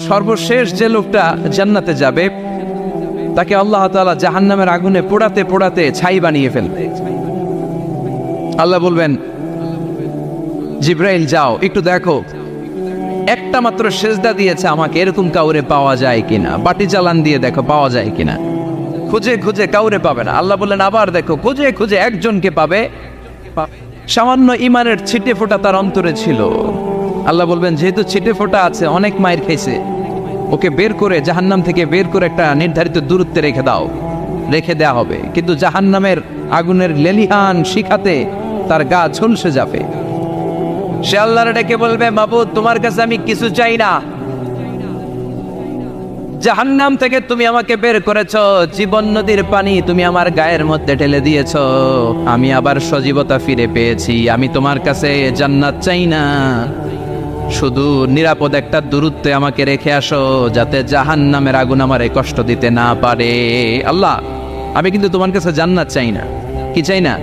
সর্বশেষ যে লোকটা জান্নাতে যাবে তাকে আল্লাহ তাআলা জাহান্নামের আগুনে পোড়াতে পোড়াতে ছাই বানিয়ে ফেলবে। আল্লাহ বলবেন, জিব্রাইল যাও একটু দেখো, একটা মাত্র সেজদা দিয়েছে আমাকে, এরকম কাউরে পাওয়া যায় কিনা। বাটি চালান দিয়ে দেখো পাওয়া যায় কিনা। খুঁজে খুঁজে কাউরে পাবে না। আল্লাহ বললেন আবার দেখো, খুঁজে খুঁজে একজনকে পাবে। সামান্য ইমানের ছিটে ফোঁটা তার অন্তরে ছিল। আল্লাহ বলবেন, যেহেতু ছিটে ফোঁটা আছে, অনেক মায়ের খাইছে, ওকে বের করে জাহান্নাম থেকে বের করে একটা নির্ধারিত দূরত্বে রেখে দাও। রেখে দেয়া হবে, কিন্তু জাহান্নামের আগুনের লেলিহান শিখাতে তার গা ঝলসে যাবে। সে আল্লাহর ডেকে বলবে, মাবুদ তোমার কাছে আমি কিছু চাই না, জাহান্নাম থেকে তুমি আমাকে বের করেছো, জীবন নদীর পানি তুমি আমার গায়ের মধ্যে ঢেলে দিয়েছো, আমি আবার সজীবতা ফিরে পেয়েছি। আমি তোমার কাছে জান্নাত চাই না, শুধু নিরাপদ একটা দূরত্বে আমাকে রেখে আসো, যাতে জাহান্নামের আগুন আমারে কষ্ট দিতে না পারে। আল্লাহ, আমি কিন্তু তোমার কাছে জান্নাত চাই না। কি চাই না?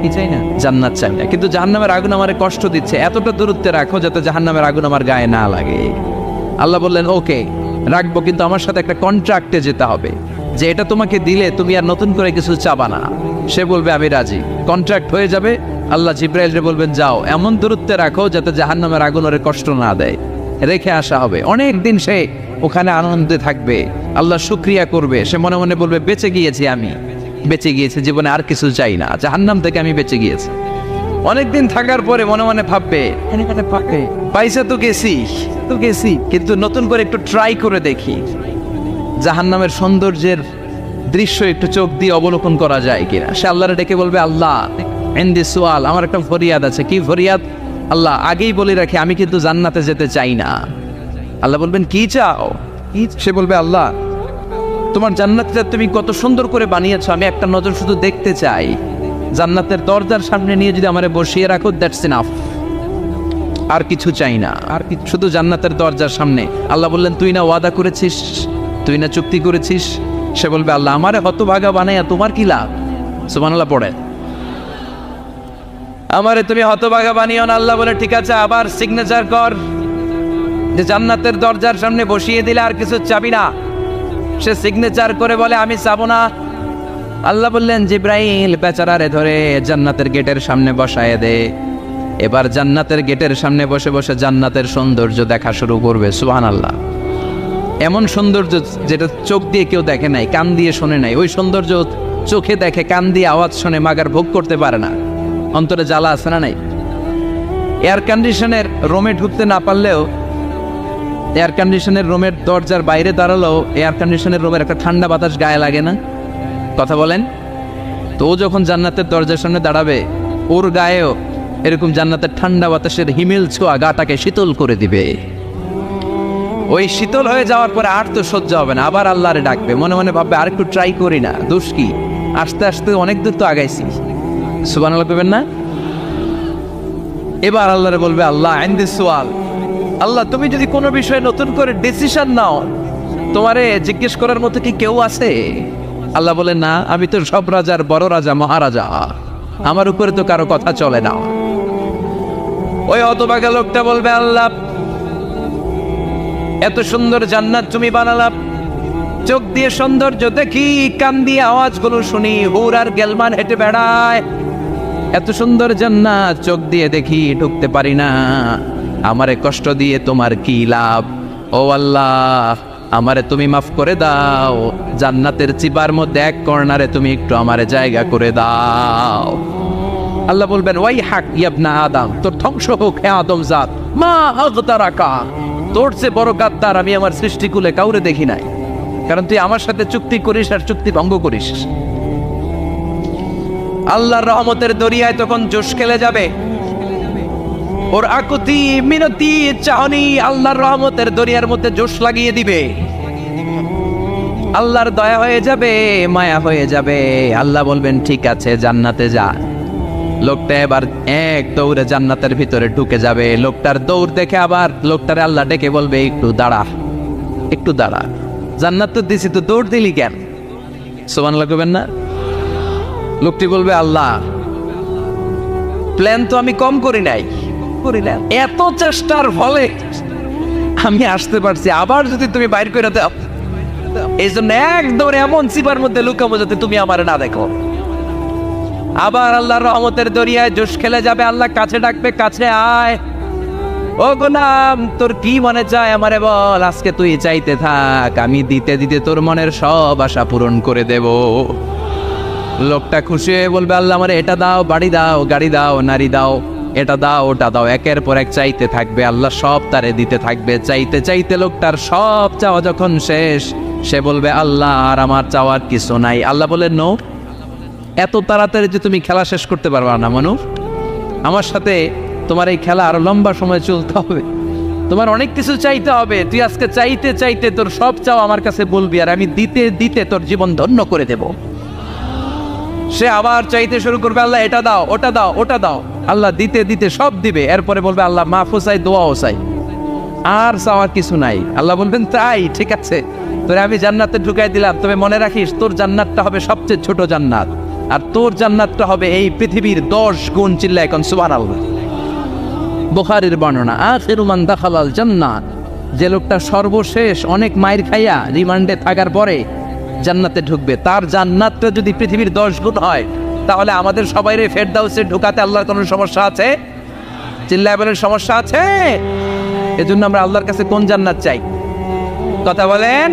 কি চাই না? জান্নাত চাই না, কিন্তু জাহান্নামের আগুন আমারে কষ্ট দিচ্ছে, এতটা দূরত্বে রাখো যাতে জাহান্নামের আগুন আমার গায়ে না লাগে। আল্লাহ বললেন, ওকে রাখবো, কিন্তু আমার সাথে একটা কন্ট্রাক্টে যেতে হবে, যে এটা তোমাকে দিলে তুমি আর নতুন করে কিছু চাবা না। সে বলবে আমি রাজি, কন্ট্রাক্ট হয়ে যাবে। আল্লাহ জিব্রাইলকে বলবেন, যাও এমন দূরত্বে রাখো যাতে জাহান্নামের আগুন ওরে কষ্ট না দেয়। রেখে আসা হবে, অনেক দিন সে ওখানে আনন্দে থাকবে, আল্লাহ শুকরিয়া করবে। সে মনে মনে বলবে, বেঁচে গিয়েছি, আমি বেঁচে গিয়েছি, জীবনে আর কিছু চাই না, জাহান্নাম থেকে আমি বেঁচে গিয়েছি। অনেকদিন থাকার পরে মনে মনে ভাববে, পাইসা তো গেছি, কিন্তু নতুন করে একটু ট্রাই করে দেখি, জাহান্নামের সৌন্দর্যের দৃশ্য একটু চোখ দিয়ে অবলোকন করা যায় কিনা। সে আল্লাহরে ডেকে বলবে, আল্লাহ ইনদি সুআল, আমার একটা ফরিয়াদ আছে। কি ফরিয়াদ? আল্লাহ আগেই বলে রাখি, আমি কিন্তু জান্নাতে যেতে চাই না। আল্লাহ বলবেন, কি চাও? সে বলবে, আল্লাহ তোমার জান্নাতটা তুমি কত সুন্দর করে বানিয়েছো, আমি একটা নজর শুধু দেখতে চাই। জান্নাতের দরজার সামনে নিয়ে যদি আমারে বসিয়ে রাখো, দ্যাটস ইনাফ, আর কিছু চাই না, আর কিছু, শুধু জান্নাতের দরজার সামনে। আল্লাহ বললেন, তুই না ওয়াদা করেছিস, তুই না চুক্তি করেছিস। সে বলবে, আল্লাহ আমারে হতভাগা বানাইয়া তোমার কি লাভ? সুবহানাল্লাহ পড়ে, আমারে তুমি হতভাগা বানিও না। আল্লাহ বলে, ঠিক আছে, আবার সিগনেচার কর যে জান্নাতের দরজার সামনে বসিয়ে দিলে আর কিছু চাবি না। সে সিগনেচার করে বলে, আমি চাবো না। আল্লাহ বললেন, জিব্রাইল বেচারারে ধরে জান্নাতের গেটের সামনে বসায় দে। এবার জান্নাতের গেটের সামনে বসে বসে জান্নাতের সৌন্দর্য দেখা শুরু করবে। সুবহানাল্লাহ, এমন সৌন্দর্য যেটা চোখ দিয়ে কেউ দেখে নাই, কান দিয়ে শোনে নাই। ওই সৌন্দর্য চোখে দেখে, কান দিয়ে আওয়াজ শোনে, মাগার ভোগ করতে পারে না। অন্তরে জ্বালা আছে না নাই? এয়ার কন্ডিশনের রুমে ঢুকতে না পারলেও, এয়ার কন্ডিশনের রুমের দরজার বাইরে দাঁড়ালেও এয়ার কন্ডিশনের রুমের একটা ঠান্ডা বাতাস গায়ে লাগে না? কথা বলেন তো। ও যখন জান্নাতের দরজার সামনে দাঁড়াবে, ওর গায়েও এরকম জান্নাতের ঠান্ডা বাতাসের হিমেল ছোঁয়া গাটাকে শীতল করে দিবে। ওই শীতল হয়ে যাওয়ার পরে আর তো সহ্য হবে না, আবার আল্লাহরে ডাকবে। মনে মনে ভাববে, আর একটু ট্রাই করি না, দোষ কি, আস্তে আস্তে অনেক দূর তো আগাইছি। সুবহানাল্লাহ কইবেন না? এবার আল্লাহরে বলবে, আল্লাহ ইনদি সুআল, আল্লাহ তুমি যদি কোনো বিষয়ে নতুন করে ডিসিশন নাও, তোমারে জিজ্ঞেস করার মতো কি কেউ আছে? আল্লাহ বলে, না, আমি তো সব রাজার বড় রাজা, মহারাজা, আমার উপরে তো কারো কথা চলে না। ওই হতভাগা লোকটা বলবে, আল্লাহ এত সুন্দর জান্নাত তুমি বানালাম, চোখ দিয়ে সৌন্দর্য দেখি, কান দিয়ে আওয়াজগুলো শুনি, হুর আর গেলমান হেঁটে বেড়ায়, এত সুন্দর জান্নাত চোখ দিয়ে দেখি, ঢুকতে পারি না, আমারে কষ্ট দিয়ে তোমার কি লাভ? ও আল্লাহ, আমারে তুমি মাফ করে দাও, জান্নাতের চিবার মধ্যে এক কর্নারে তুমি একটু আমারে জায়গা করে দাও। আল্লাহ বলবেন, ওয়াই হাক ইবনা আদম, তোর ধ্বংস হোক হে আদম জাত, মা আগতারাকা, তোর চেয়ে বড় গাদ্দার আমি আমার সৃষ্টিকুলে কাউরে দেখি নাই, কারণ তুই আমার সাথে চুক্তি করিস আর চুক্তি ভঙ্গ করিস। আল্লাহর রহমতের দরিয়ায় তখন জোশ খেলে যাবে, ওর আকুতি মিনতি চাহনি আল্লাহর রহমতের দরিয়ার মধ্যে জোশ লাগিয়ে দিবে। আল্লাহর দয়া হয়ে যাবে, মায়া হয়ে যাবে। আল্লাহ বলবেন, ঠিক আছে, জান্নাতে যা। লোকটা এবার এক দৌড়ে জান্নাতের ভিতরে ঢুকে যাবে। লোকটার দৌড় দেখে আবার লোকটারে আল্লাহ ডেকে বলবে, একটু দাঁড়া, একটু দাঁড়া, জান্নাত তো দিছি, তো দৌড় দিলি কেন? সুবহানাল্লাহ কইবেন না? লোকটি বলবে, আল্লাহ প্ল্যান তো আমি কম করি নাই, এত চেষ্টার ফলে আমি আসতে পারছি, আবার যদি তুমি বাইর করে দাও, এই জন্য একদম এমন চিপার মধ্যে লুকাবো যাতে তুমি আমার না দেখো। আবার আল্লাহর রহমতের দরিয়ায় জোশ খেলে যাবে, আল্লাহ কাছে ডাকবে, কাছে আয়, ও গোলাম তোর কি মনে চায় আমারে বল, আজকে তুই চাইতে থাক, আমি দিতে দিতে তোর মনের সব আশা পূরণ করে দেব। লোকটা খুশি হয়ে বলবে, আল্লাহ আমারে এটা দাও, বাড়ি দাও, গাড়ি দাও, নারী দাও, এটা দাও, ওটা দাও, একের পর এক চাইতে থাকবে, আল্লাহ সব তারে দিতে থাকবে। চাইতে চাইতে লোকটার সব চাওয়া যখন শেষ, সে বলবে আল্লাহ আর আমার চাওয়ার কিছু নাই। আল্লাহ বলেন নো, এত তাড়াতাড়ি যে তুমি খেলা শেষ করতে পারবা না মানুষ, আমার সাথে তোমার এই খেলা আরো লম্বা সময় চলতে হবে, তোমার অনেক কিছু চাইতে হবে। তুই আজকে চাইতে চাইতে তোর সব চাও আমার কাছে বলবি, আর আমি দিতে দিতে তোর জীবন ধন্য করে দেব। সে আবার চাইতে শুরু করবে, আল্লাহ এটা দাও, ওটা দাও, ওটা দাও, আল্লাহ দিতে দিতে সব দিবে। এরপরে বলবে আল্লাহ মাফও চাই, দোয়াও চাই, আর চাওয়ার কিছু নাই। আল্লাহ বলবেন তাই ঠিক আছে, তোরে আমি জান্নাতে ঢুকাই দিলাম, তবে মনে রাখিস তোর জান্নাতটা হবে সবচেয়ে ছোট জান্নাত, আর তোর জান্নাতটা হবে এই পৃথিবীর 10 গুণ। চিল্লা এখন সুবহানাল্লাহ। বুখারীর বর্ণনা, আখিরু মান দাখালাল জান্নাত, যে লোকটা সর্বশেষ অনেক মাইর খাইয়া রিমান্ডে থাকার পরে জান্নাতে ঢুকবে, তার জান্নাতটা যদি পৃথিবীর 10 গুণ হয়, তাহলে আমাদের সবাইরে ফেরদাউসে ঢুকাতে আল্লাহর কোনো সমস্যা আছে? চিল্লায় বলেন সমস্যা আছে? এজন্য আমরা আল্লাহর কাছে কোন জান্নাত চাই? কথা বলেন।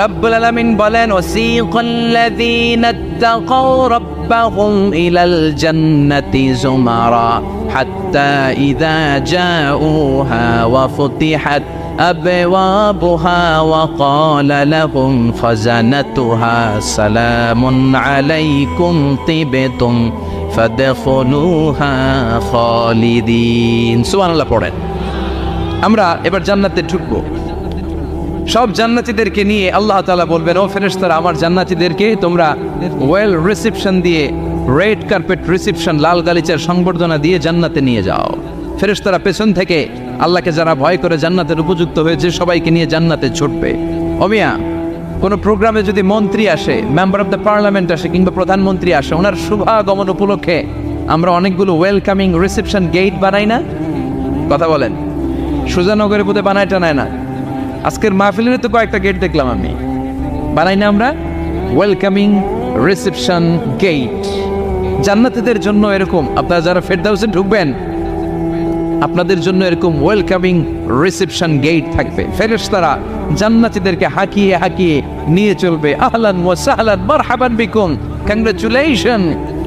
রব্বুল আলামিন বলেন, ওয়াসিকাল্লাযীনা তাকাউ রাব্বাহুম ইলাল জান্নাতি যুমারা হাত্তা ইযা জাউহা ওয়া ফুতিহাত আবওয়াবুহা ওয়া ক্বালা লাহুম খাযানাতুহা সালামুন আলাইকুম তিবতুম ফাদখুলুহা খালিদিন। সুবহানাল্লাহ পড়েন। আমরা এবার জান্নাতে ঢুকবো। সব জান্নাতীদেরকে নিয়ে আল্লাহ তাআলা বলবেন, ও ফেরেশতারা, আমার জান্নাতীদেরকে তোমরা ওয়েল রিসেপশন দিয়ে, রেড কার্পেট রিসেপশন, লাল গালিচার সংবর্ধনা দিয়ে জান্নাতে নিয়ে যাও। ফেরেশতারা পেছন থেকে আল্লাহকে যারা ভয় করে জান্নাতের উপযুক্ত হয়েছে সবাইকে নিয়ে জান্নাতে ছুটবে। অমিয়া, কোনো প্রোগ্রামে যদি মন্ত্রী আসে, মেম্বার অফ দ্য পার্লামেন্ট আসে, কিংবা প্রধানমন্ত্রী আসে, ওনার শুভাগমন উপলক্ষে আমরা অনেকগুলো ওয়েলকামিং রিসেপশন গেট বানাই না? কথা বলেন। সুজানগরে বোধহয় বানায় টানায় না, আজকের মাহফিলের তো কয়েকটা গেট দেখলাম আমি, বানাই না আমরা ওয়েলকামিং রিসেপশন গেট। জান্নাতীদের জন্য এরকম, আপনারা যারা ফেরদাউসে ঢুকবেন আপনাদের জন্য এরকম ওয়েলকামিং রিসেপশন গেট থাকবে। ফেরেশতারা জান্নাতীদেরকে হাঁকিয়ে হাঁকিয়ে নিয়ে চলবে, আহলান ওয়া সাহলান মারহাবান বিকুম, কংগ্রাচুলেশন,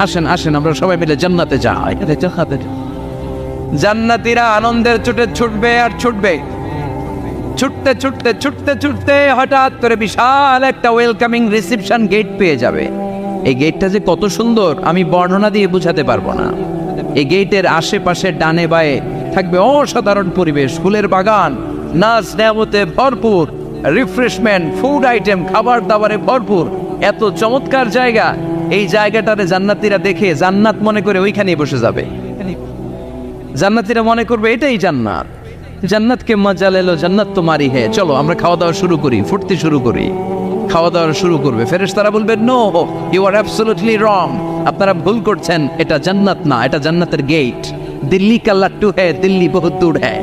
আসেন আসেন আমরা সবাই মিলে জান্নাতে যাই। জান্নাতীরা আনন্দের চোটে ছুটবে আর ছুটবে, ছুটতে ছুটতে ছুটতে ছুটতে হঠাৎ করে বিশাল একটা ওয়েলকামিং রিসেপশন গেট পেয়ে যাবে। এই গেটটা যে কত সুন্দর আমি বর্ণনা দিয়ে বোঝাতে পারবো না। এই গেটের আশেপাশে ডানে বায়ে থাকবে অসাধারণ পরিবেশ, ফুলের বাগান, নাচ নেয়ামতে ভরপুর, রিফ্রেশমেন্ট, ফুড আইটেম, খাবার দাবারে ভরপুর, এত চমৎকার জায়গা। এই জায়গাটারে জান্নাতীরা দেখে জান্নাত মনে করে ওইখানেই বসে যাবে। জান্নাতীরা মনে করবে এটাই জান্নাত, জান্নাতকে মজা লেলো, জান্নাত তোমারই হে, চলো আমরা খাওয়া দাওয়া শুরু করি, ফুটতে শুরু করি। খাওয়া দাওয়া শুরু করবে। ফেরেশতারা বলবে, no, you are absolutely wrong, আপনারা ভুল করছেন, এটা জান্নাত না, এটা জান্নাতের গেট। দিল্লি কা লাট্টু হ্যায়, দিল্লি বহুত দূর হ্যায়।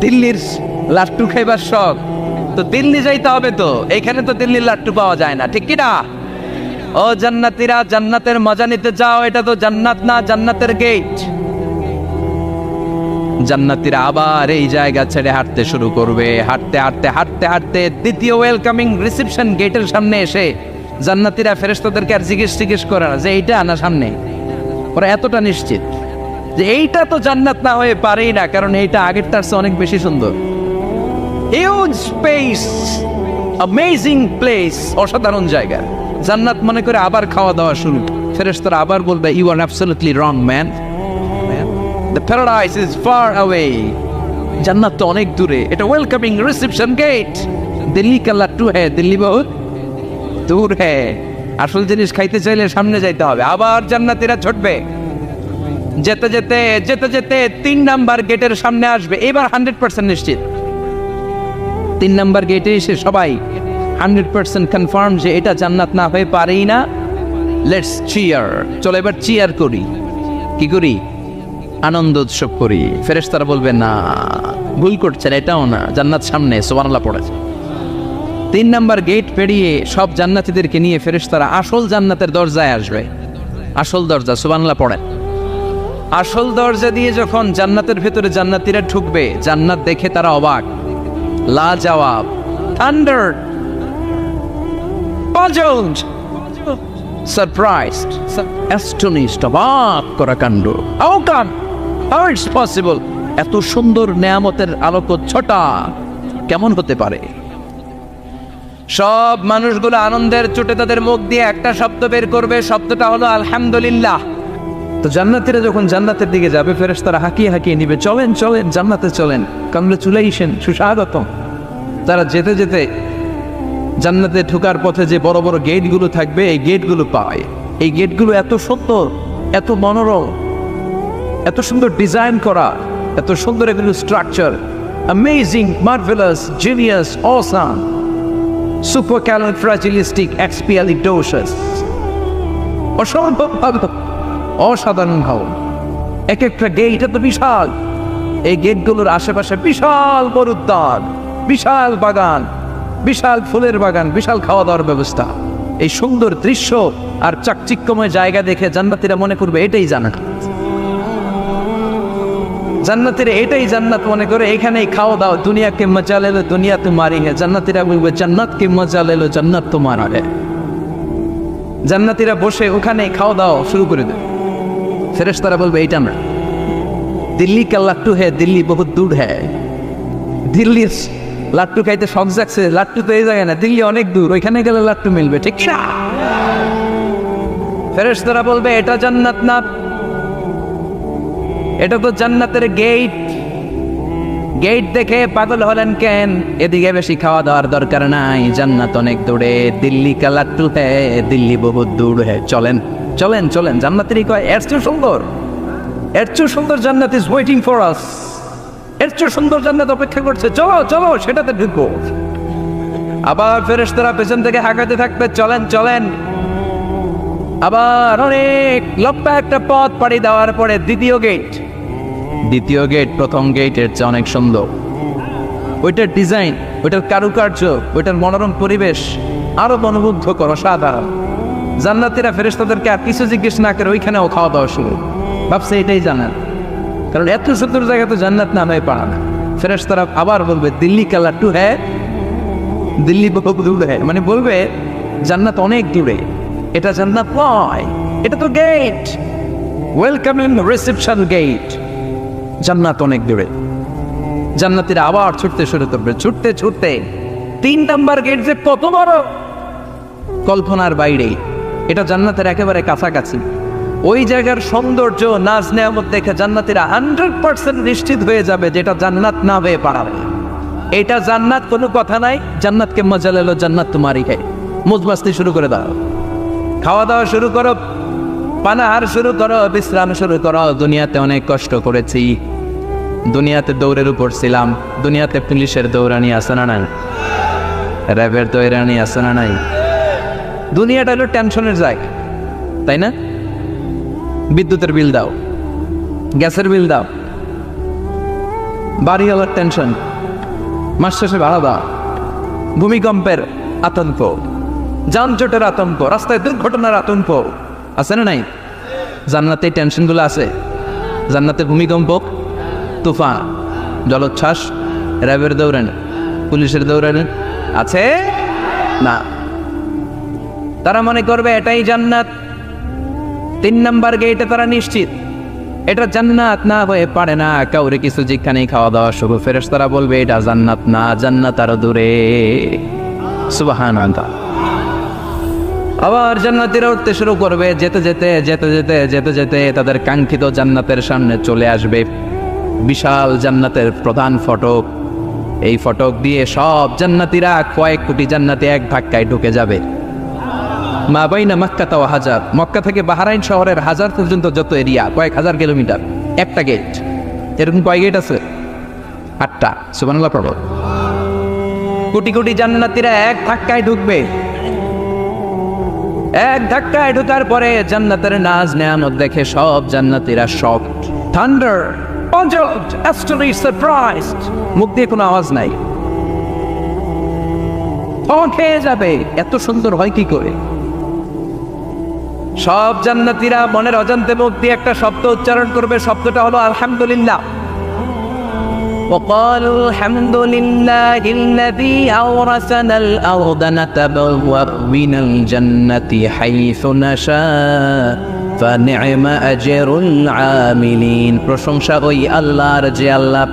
দিল্লির লাট্টু খাইবার শখ তো দিল্লি যাইতে হবে, তো এখানে তো দিল্লির লাট্টু পাওয়া যায় না, ঠিক কি না? ও জান্নাতীরা, জান্নাতের মজা নিতে যাও, এটা তো জান্নাত না, জান্নাতের গেট। জান্নাতীরা আবার এই জায়গা ছেড়ে হাঁটতে শুরু করবে। হাঁটতে হাঁটতে হাঁটতে হাঁটতে দ্বিতীয় ওয়েলকামিং রিসেপশন গেটের সামনে এসে জান্নাতীরা ফেরেশতাদেরকে আর জিজ্ঞেস করে না যে এইটা না সামনে, ওরা এতটা নিশ্চিত যে এইটা তো জান্নাত না হয়ে পারেই না, কারণ এইটা আগের তার চেয়ে অনেক বেশি সুন্দর। হিউজ স্পেস, অ্যামেজিং প্লেস, অসাধারণ জায়গা। জান্নাত মনে করে আবার খাওয়া দাওয়া শুরু। ফেরেশতারা আবার বলবে, you are absolutely wrong man, the paradise is far away, জান্নাত তো অনেক দূরে, এটা ওয়েলকামিং রিসেপশন গেট। দিল্লি কা লাট্টু হ্যায়, দিল্লি বহুত দূর হ্যায়। আসল জিনিস খাইতে চাইলে সামনে যাইতে হবে। আবার জান্নাতীরা ছুটবে, যেতে যেতে যেতে যেতে 3 নাম্বার গেটের সামনে আসবে। এবার 100% নিশ্চিত, 3 নাম্বার গেটে এসে সবাই 100% কনফার্ম যে এটা জান্নাত না হয়ে পারেই না। লেটস চিয়ার, চলো এবার চিয়ার করি। কি করি? আনন্দ উৎসব করি। ফেরেশতারা বলবে, না, ভুল করছেন, এটাও না, জান্নাত সামনে, সুবহানাল্লাহ পড়েছে। 3 নাম্বার গেট পেরিয়ে সব জান্নাতীদেরকে নিয়ে ফেরেশতারা আসল জান্নাতের দরজায় আসবে। আসল দরজা, সুবহানাল্লাহ পড়েন। আসল দরজা দিয়ে যখন জান্নাতের ভেতরে জান্নাতীরা ঢুকবে, জান্নাত দেখে তারা অবাক, লাজবাব, থান্ডার, পাজলড, সারপ্রাইজড, অ্যাস্টনিশড, অবাক করা কাণ্ড। How come, how it's possible, এত সুন্দর নেয়ামতের আলোকচ্ছটা কেমন হতে পারে? সব মানুষগুলো আনন্দের চোটে তাদের মুখ দিয়ে একটা শব্দ বের করবে, শব্দটা হলো আলহামদুলিল্লাহ। তো জান্নাতীরা যখন জান্নাতের দিকে যাবে, ফেরেশতারা হাঁকিয়ে হাঁকিয়ে নিবে, চলেন চলেন জান্নাতে চলেন, কংগ্রেচুলেশন, সুস্বাগতম। তারা যেতে যেতে জান্নাতে ঢোকার পথে যে বড় বড় গেটগুলো থাকবে, এই গেটগুলো পায়। এই গেটগুলো এত সুন্দর, এত মনোরম, এত সুন্দর ডিজাইন করা, এত সুন্দর এগুলো structure, amazing, marvellous, genius, awesome, supercalifragilisticexpialidocious, অসম্ভব ভালো, অসাধারণ ভালো। এক একটা গেট এত বিশাল, এই গেটগুলোর আশেপাশে বিশাল বড় উদ্যান, বিশাল বাগান, বিশাল ফুলের বাগান, বিশাল খাওয়া দাওয়ার ব্যবস্থা। এই সুন্দর দৃশ্য আর চাকচিক্যময় জায়গা দেখে জান্নাতীরা মনে করবে এটাই জান্নাত। জান্নাতীরা এটাই জান্নাত মনে করে, এখানেই খাওয়া দাওয়া। দুনিয়া কে মজা লে লো, দুনিয়া তোমারি হ্যায়। জান্নাতীরা বলবে জান্নাত কে মজা লে লো, জান্নাত তোমারা হ্যায়। জান্নাতীরা বসে ওখানেই খাওয়া দাওয়া শুরু করে দেবে। ফেরেশতারা বলবে এইটা না, দিল্লি কা লাট্টু হ্যায়, দিল্লি বহুত দূর হ্যায়। দিল্লি লাট্টু খাইতে শখ জাগছে, লাট্টু তো এই জায়গায় না, দিল্লি অনেক দূর, ওইখানে গেলে লাট্টু মিলবে, ঠিক না? ফেরেশতারা বলবে এটা জান্নাত না, এটা তো জান্নাতের গেট। গেট দেখে পাগল হলেন কেন? এদিকে বেশি খাওয়া দাওয়ার দরকার নাই, জান্নাত অনেক দূরে। দিল্লি কা লাট্টু হ্যায়, দিল্লি বহুত দূর হ্যায়। চলেন চলেন চলেন। জান্নাতেরই কয় এর চেয়ে সুন্দর, এর চেয়ে সুন্দর জান্নাত ইজ ওয়েটিং ফর আস, এর চেয়ে সুন্দর জান্নাত অপেক্ষা করছে, চলো চলো সেটাতে ঢুকবো। আবার ফেরেশতারা পেছন থেকে হাঁকাতে থাকবে, চলেন চলেন। আবার অনেক লম্বা একটা পথ পাড়ি দেওয়ার পরে দ্বিতীয় গেট। দ্বিতীয় গেট প্রথম গেটের চেয়ে অনেক সুন্দর। ওইটার ডিজাইন, ওইটার কারুকার্য, ওইটার মনোরম পরিবেশ আরো মনোমুগ্ধকর, অসাধারণ। জান্নাতীরা ফেরেশতাদেরকে আর কিছু জিজ্ঞেস না করে ওইখানেও খাওয়া দাওয়া শুরু। ভাবছে এটাই জান্নাত, কারণ এত সুন্দর জায়গা তো জান্নাত না হয়ে পারে না। ফেরেশতারা আবার বলবে দিল্লি কা লাট্টু হ্যায়, দিল্লি বহুত দূর হ্যায়, মানে বলবে জান্নাত অনেক দূরে, এটা জান্নাত নয়, এটা তো gate, welcome in reception gate, জান্নাত অনেক দূরে। জান্নাতীরা আবার ছুটতে শুরু করবে, ছুটতে ছুটতে 3 নাম্বার গেট যে কত বড়, কল্পনার বাইরে। এটা জান্নাতের একেবারে কাছাকাছি। ওই জায়গার সৌন্দর্য, নাজ নেয়ামত দেখে জান্নাতীরা 100% নিশ্চিত হয়ে যাবে যেটা জান্নাত না হয়ে পারে। এটা জান্নাত, কোনো কথা নাই। জান্নাতকে মজা লেলো, জান্নাত তোমারই হ্যায়। মুজমাস্তি শুরু করে দাও, খাওয়া দাওয়া শুরু করো, পানাহার শুরু করো, বিশ্রাম শুরু করো। দুনিয়াতে অনেক কষ্ট করেছি, দুনিয়াতে দৌড়ের উপর ছিলাম, দুনিয়াতে পুলিশের দৌড়ানি আছে না নাই, র্যাবের দৌড়ানি আছে না নাই। দুনিয়াটা হলো টেনশনের জায়গা, তাই না? বিদ্যুতের বিল দাও, গ্যাসের বিল দাও, বাড়িওয়ালার টেনশন, মাস শেষে ভাড়া দাও, ভূমিকম্পের আতঙ্ক, যানজটের আতঙ্ক, রাস্তায় দুর্ঘটনার আতঙ্ক আছে না নাই? জান্নাতে টেনশনগুলো আছে। জান্নাতে ভূমিকম্প, তুফান, জলোচ্ছ্বাস, র্যাবের দৌড়ানি, পুলিশের দৌড়ানি আছে না। তারা মনে করবে এটাই জান্নাত। 3 নাম্বার গেটে তারা নিশ্চিত এটা জান্নাত না হয়ে পারে না। কাউরে কিছু যেখানেই খাওয়া দাওয়া শুরু, ফেরেশতারা বলবে এটা জান্নাত না, জান্নাত আরো দূরে। সুবহানাল্লাহ। আবার জান্নাতীরা উঠতে শুরু করবে, যেতে যেতে যেতে যেতে যেতে যেতে তাদের কাঙ্ক্ষিত জান্নাতের সামনে চলে আসবে। বিশাল জান্নাতের প্রধান ফটক। এই ফটক দিয়ে সব জান্নাতীরা, কয়েক কোটি জান্নাতি এক ধাক্কায় ঢুকে যাবে। মা বাইনা মক্কা ওয়া হাজার, মক্কা থেকে বাহরাইন শহরের হাজার পর্যন্ত যত এরিয়া, কয়েক হাজার কিলোমিটার, একটা গেট। এরকম কয় গেট আছে? 8টা। সুবহানাল্লাহ পড়ো। কোটি কোটি জান্নাতীরা এক ধাক্কায় ঢুকবে। এক ধাক্কায় ঢোকার পরে জান্নাতের নাজ নেয়ামত দেখে সব জান্নাতীরা shocked, thunder, puzzled, astonished, surprised. মুখ দিয়ে কোনো আওয়াজ নাই, খেয়ে যাবে, এত সুন্দর হয় কি করে? সব জান্নাতীরা মনের অজান্তে মুখ দিয়ে একটা শব্দ উচ্চারণ করবে, শব্দটা হলো আলহামদুলিল্লাহ। وقالوا الحمد لله الذي أورثنا الأرض نتبوأ من الجنة حيث نشاء فنعم أجر العاملين। প্রশংসা ওই আল্লাহর যে আল্লাহ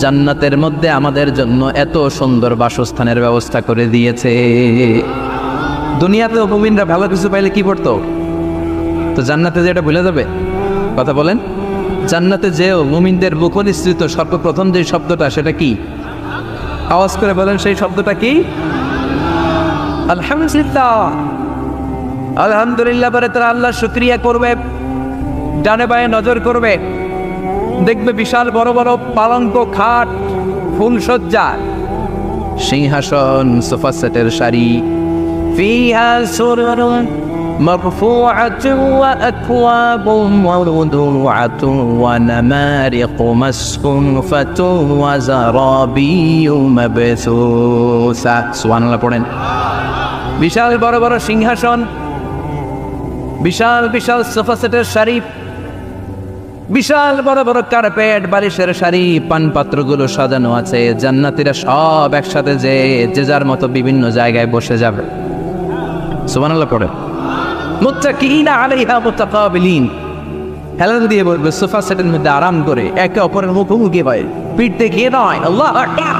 জান্নাতের মধ্যে আমাদের জন্য এত সুন্দর বাসস্থানের ব্যবস্থা করে দিয়েছে। দুনিয়াতে মুমিনরা ভালো কিছু পাইলে কি করতো? তো জান্নাতে যে এটা ভুলে যাবে? কথা বলেন। জান্নাতে যেও মুমিনদের মুখনিসৃত সর্বপ্রথম যে শব্দটা, সেটা কি? আওয়াজ করে বলেন, সেই শব্দটা কি? আলহামদুলিল্লাহ। আলহামদুলিল্লাহ বলে তারা আল্লাহ শুকরিয়া করবে, ডানে বায়ে নজর করবে, দেখবে বিশাল বড় বড় পালঙ্ক, খাট, ফুলসজ্জা, সিংহাসন, সোফা সেটের সারি, ফিহা সুরুরুন মারফুআতুন ওয়া আকওয়াবুন মাওদুআতুন ওয়া নামারিকু মাসফুফাতুন ওয়া যারাবিয়্যু মাবসুসা। সুবহানাল্লাহ পড়েন। বিশাল বড় বড় সিংহাসন, বিশাল বিশাল সোফা সেটের সারি, বিশাল বড় বড় কার্পেট, বালিশের সারি, পানপাত্রগুলো সাজানো আছে। জান্নাতীরা সব একসাথে যে যার মতো বিভিন্ন জায়গায় বসে যাবে। সুবহানাল্লাহ পড়ে। মুত্তাকিইনা আলাইহা মুতাকাবিলিন, হেলান দিয়ে বলবে সোফা সেটের মধ্যে আরাম করে, একে অপরের মুখোমুখি হয়, পিঠ দেখিয়ে নয়। আল্লাহু আকবার।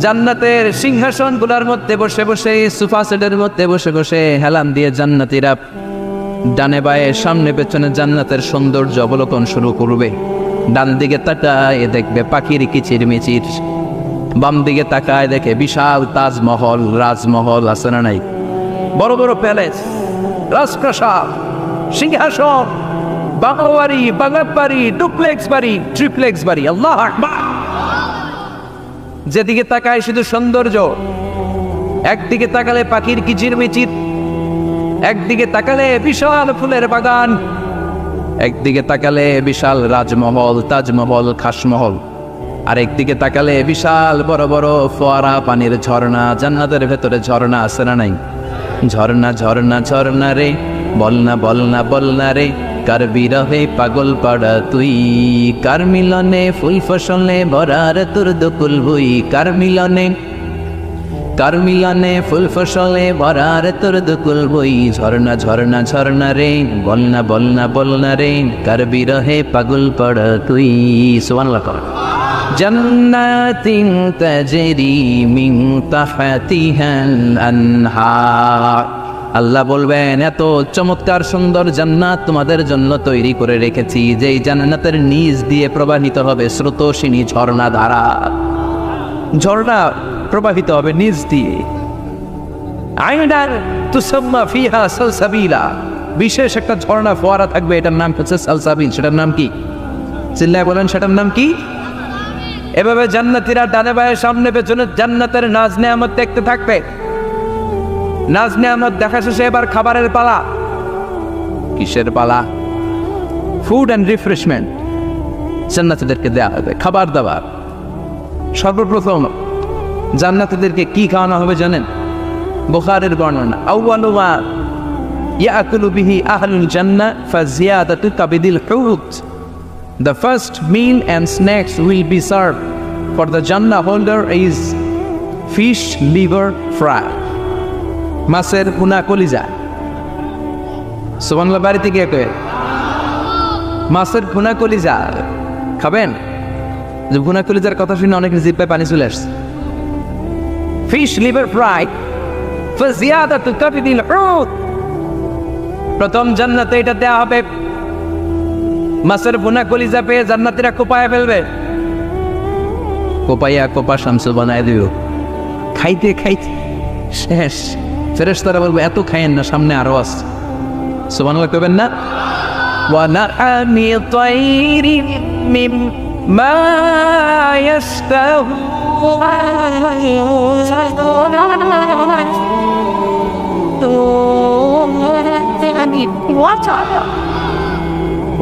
জান্নাতের সিংহাসনগুলোর মধ্যে বসে বসে, সোফা সেটের মধ্যে বসে বসে হেলান দিয়ে জান্নাতীরা ডানে বায়ে সামনে পেছনে জান্নাতের সৌন্দর্য অবলোকন শুরু করবে। ডান দিকে তাকায় দেখবে পাখির কিচিরমিচির, বাম দিকে তাকায় দেখে বিশাল তাজমহল, রাজমহল আছে না নাই? বড় বড় প্যালেস, রাজপ্রাসাদ, সিংহাসন, বাংলো বাড়ি, বাগান বাড়ি, ডুপ্লেক্স বাড়ি, ট্রিপ্লেক্স বাড়ি। আল্লাহু আকবার। যেদিকে তাকায় শুধু সৌন্দর্য। একদিকে তাকালে পাখির কিচিরমিচির, একদিকে তাকালে বিশাল ফুলের বাগান, একদিকে তাকালে বিশাল রাজমহল, তাজমহল, খাসমহল, আর একদিকে তাকালে বিশাল বড় বড় ফোয়ারা, পানির ঝর্ণা। জান্নাতের ভেতরে ঝর্ণা আছে না নাই? ঝর্ণা ঝর্ণা ঝর্ণা রে, বলনা বলনা বলনা রে, কার বিরহে পাগল পাড়া তুই, কার মিলনে ফুল ফসলে ভরার তোর দুকুল ভুই, কার মিলনে, কার মিলনে ফুল ফসলে ভরার তোর দুকুল বই। ঝর্ণা ঝর্ণা ঝর্ণা রে, বলনা বলনা বলনা রে, কার বিরহে পাগল পড়া তুই। সুবহানাল্লাহ। জান্নাতিন তাজরি মিন তাহতিহাল আনহার। আল্লাহ বলবেন, এত চমৎকার সুন্দর জান্নাত তোমাদের জন্য তৈরি করে রেখেছি, যেই জান্নাতের নিচ দিয়ে প্রবাহিত হবে স্রোতস্বিনী ঝর্ণা ধারা। ঝর্ণা প্রবাহিত হবে নিচ দিয়ে। আইনার তুসাম্মা ফিহা সালসাবিলা, বিশেষ একটা ঝর্ণা ফোয়ারা থাকবে, এটার নাম হচ্ছে সালসাবিল। সেটার নাম কি? চিল্লায় বলেন, সেটার নাম কি? এভাবে জান্নাতীরা ডানে বায়ে সামনে পেছনে জান্নাতের নাজ নেয়ামত দেখতে থাকবে। নাজ নেয়ামত দেখা শেষে এবার খাবারের পালা। কিসের পালা? ফুড অ্যান্ড রিফ্রেশমেন্ট জান্নাতীদেরকে দেওয়া হবে, খাবার দাবার। সর্বপ্রথম জান্নাতীদেরকে কি খাওয়ানো হবে জানেন? বুখারীর বর্ণনা, আউয়ালু মা ইয়াকুলু বিহি আহলুল জান্নাহ ফাজিয়াদাতু কাবিদিল হুত। The first meal and snacks will be served for the Jannah holder is fish liver fry, মাছের ভুনা কলিজা। সুবহানাল্লাহ। বাড়িতে গিয়ে কয়ে মাছের ভুনা কলিজা খাবেন? যে ভুনা কলিজার কথা শুনে অনেকের জিহ্বায় পানি চলে আসছে। ফিশ লিভার ফ্রাই ফাজিয়াদাতু কাবিদিল হুত, প্রথম জান্নাতে এটা দেয়া হবে। মাছের ভুনা কলিজা পেয়ে জান্নাতীরা কোপায় ফেলবে, কোপাইয়া কোপা শামসু বানায় দিও। খাইতে খাইতে শেষ। ফেরেশতারা বলবে, এত খাইয়েন না, সামনে আরো আছে। সুবহানাল্লাহ কইবেন না? ওয়া নাআমি তাইরিন মিম্মা ইয়াশতাহু,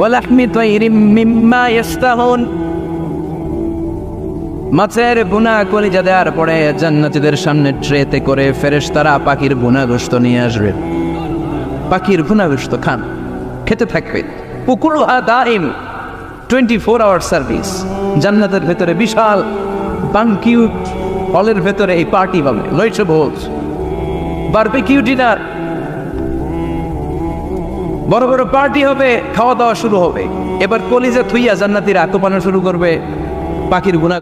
ওয়ালাহমি তাইরিম মিম্মা ইয়াস্তাহুন। মাছের ভুনা কলিজা দেওয়ার পরে জান্নাতীদের সামনে ট্রেতে করে ফেরেশতারা পাখির ভুনা গোশত নিয়ে আসবে। পাখির ভুনা গোশত খান, খেতে থাকবে। পুকুরুহা দাইম, 24 আওয়ার সার্ভিস। জান্নাতের ভেতরে বিশাল বানকিউট হলের ভেতরে এই পার্টি হবে, লইছে ভোজ, বারবিকিউ ডিনার, বড় বড় পার্টি হবে, খাওয়া দাওয়া শুরু হবে। এবার কলিজা থুইয়া জান্নাতীরা কোপানো শুরু করবে পাখির গুনাহ।